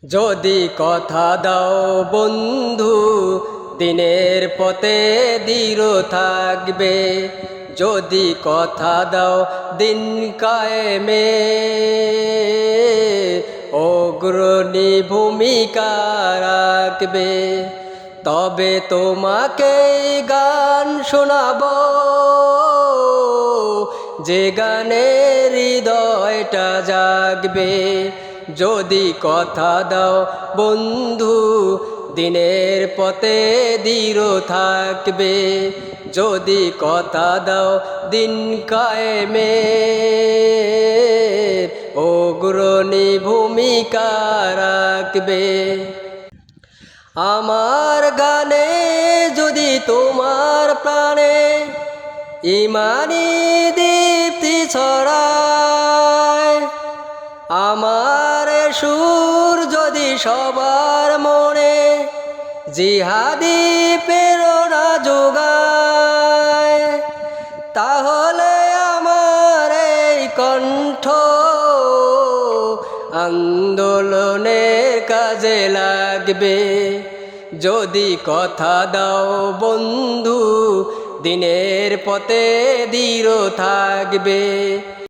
যদি কথা দাও বন্ধু দিনের পথে দৃঢ় থাকবে, যদি কথা দাও দিন কায়েমে অগ্রণী ভূমিকা রাখবে, তবে তোমাকে গান শোনাবো যে গানে হৃদয়টা জাগবে। যদি কথা দাও বন্ধু দিনের পথে দৃঢ় থাকবে, যদি কথা দাও দিন কায়েমে অগ্রণী ভূমিকা রাখবে। আমার গানে যদি তোমার প্রাণে ইমানি দীপ্তি ছড়ায়, আমার সুর যদি সবার মনে জিহাদি প্রেরণা যোগায়, তাহলে আমার এই কণ্ঠ আন্দোলনের কাজে লাগবে। যদি কথা দাও বন্ধু দিনের পথে দৃঢ় থাকবে,